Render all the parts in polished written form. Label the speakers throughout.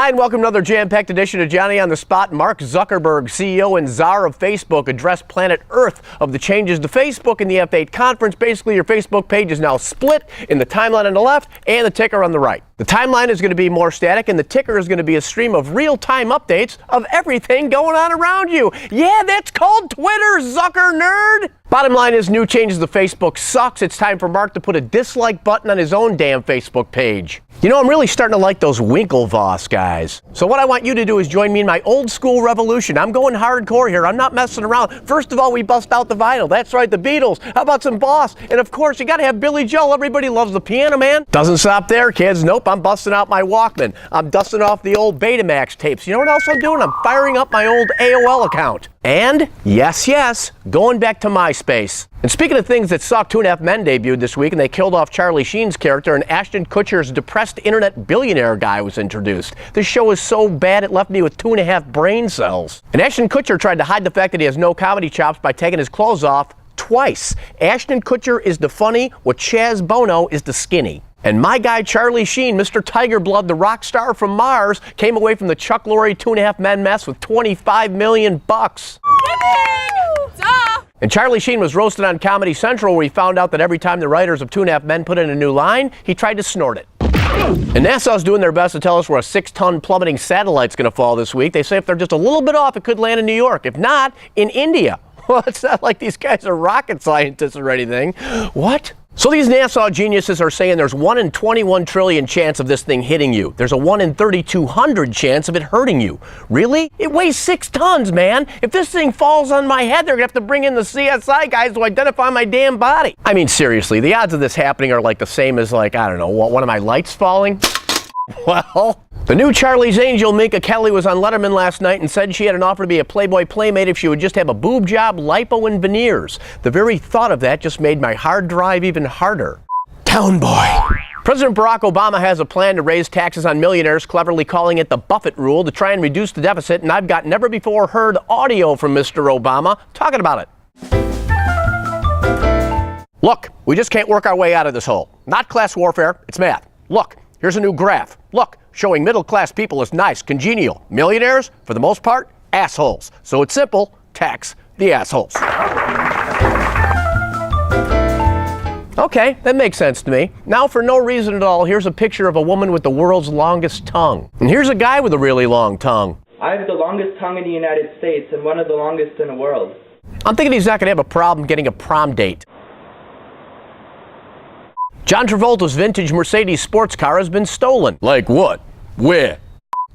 Speaker 1: Hi, and welcome to another jam-packed edition of Johnny on the Spot. Mark Zuckerberg, CEO and czar of Facebook, addressed planet Earth of the changes to Facebook in the F8 conference. Basically, your Facebook page is now split in the timeline on the left and the ticker on the right. The timeline is going to be more static, and the ticker is going to be a stream of real-time updates of everything going on around you. Yeah, that's called Twitter, Zucker nerd! Bottom line is, new changes to Facebook sucks. It's time for Mark to put a dislike button on his own damn Facebook page. You know, I'm really starting to like those Winklevoss guys. So what I want you to do is join me in my old school revolution. I'm going hardcore here. I'm not messing around. First of all, we bust out the vinyl. That's right, the Beatles. How about some Boss? And of course, you got to have Billy Joel. Everybody loves the Piano Man. Doesn't stop there, kids. Nope, I'm busting out my Walkman. I'm dusting off the old Betamax tapes. You know what else I'm doing? I'm firing up my old AOL account. And, yes, going back to MySpace. And speaking of things that suck, 2.5 Men debuted this week, and they killed off Charlie Sheen's character, and Ashton Kutcher's depressed internet billionaire guy was introduced. This show is so bad it left me with 2.5 brain cells. And Ashton Kutcher tried to hide the fact that he has no comedy chops by taking his clothes off twice. Ashton Kutcher is the funny, what Chaz Bono is the skinny. And my guy Charlie Sheen, Mr. Tiger Blood, the rock star from Mars, came away from the Chuck Lorre 2.5 Men mess with $25 million.
Speaker 2: Duh!
Speaker 1: And Charlie Sheen was roasted on Comedy Central, where he found out that every time the writers of 2.5 Men put in a new line, he tried to snort it. And NASA's doing their best to tell us where a 6-ton plummeting satellite's going to fall this week. They say if they're just a little bit off, it could land in New York. If not, in India. Well, it's not like these guys are rocket scientists or anything. What? So these NASA geniuses are saying there's 1 in 21 trillion chance of this thing hitting you. There's a 1 in 3,200 chance of it hurting you. Really? It weighs 6 tons, man. If this thing falls on my head, they're gonna have to bring in the CSI guys to identify my damn body. I mean, seriously, the odds of this happening are like the same as, like, I don't know, one of my lights falling? Well, the new Charlie's Angel, Minka Kelly, was on Letterman last night and said she had an offer to be a Playboy playmate if she would just have a boob job, lipo, and veneers. The very thought of that just made my hard drive even harder. Town boy. President Barack Obama has a plan to raise taxes on millionaires, cleverly calling it the Buffett rule, to try and reduce the deficit, and I've got never before heard audio from Mr. Obama talking about it. Look, we just can't work our way out of this hole. Not class warfare, it's math. Look. Here's a new graph. Look, showing middle-class people as nice, congenial. Millionaires, for the most part, assholes. So it's simple, tax the assholes. Okay, that makes sense to me. Now, for no reason at all, here's a picture of a woman with the world's longest tongue. And here's a guy with a really long tongue.
Speaker 3: I have the longest tongue in the United States and one of the longest in the world.
Speaker 1: I'm thinking he's not going to have a problem getting a prom date. John Travolta's vintage Mercedes sports car has been stolen. Like what? Where?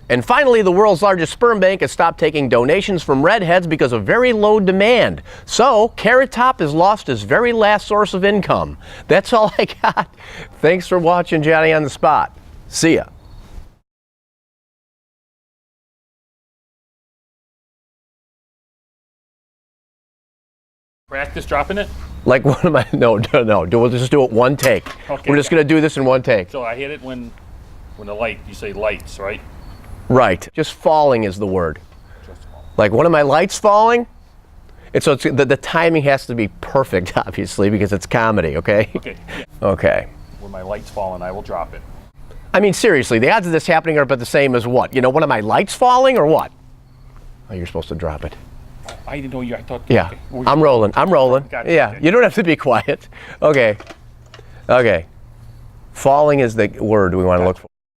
Speaker 1: And finally, the world's largest sperm bank has stopped taking donations from redheads because of very low demand. So, Carrot Top has lost his very last source of income. That's all I got. Thanks for watching Johnny on the Spot. See ya.
Speaker 4: Practice dropping it?
Speaker 1: Like, what am I? No. We'll just do it one take.
Speaker 4: Okay.
Speaker 1: We're just going to do this in one take.
Speaker 4: So I hit it when the light, you say lights, right?
Speaker 1: Right. Just falling is the word.
Speaker 4: Just fall.
Speaker 1: Like, one of my lights falling? So the timing has to be perfect, obviously, because it's comedy, okay?
Speaker 4: Okay. Yeah.
Speaker 1: Okay.
Speaker 4: When my light's falling, I will drop it.
Speaker 1: I mean, seriously, the odds of this happening are about the same as what? You know, one of my lights falling or what? Oh, you're supposed to drop it.
Speaker 4: I didn't know you. I thought.
Speaker 1: Yeah,
Speaker 4: okay.
Speaker 1: I'm rolling.
Speaker 4: Gotcha.
Speaker 1: Yeah,
Speaker 4: Okay.
Speaker 1: you don't have to be quiet. Okay. Falling is the word we want to look for.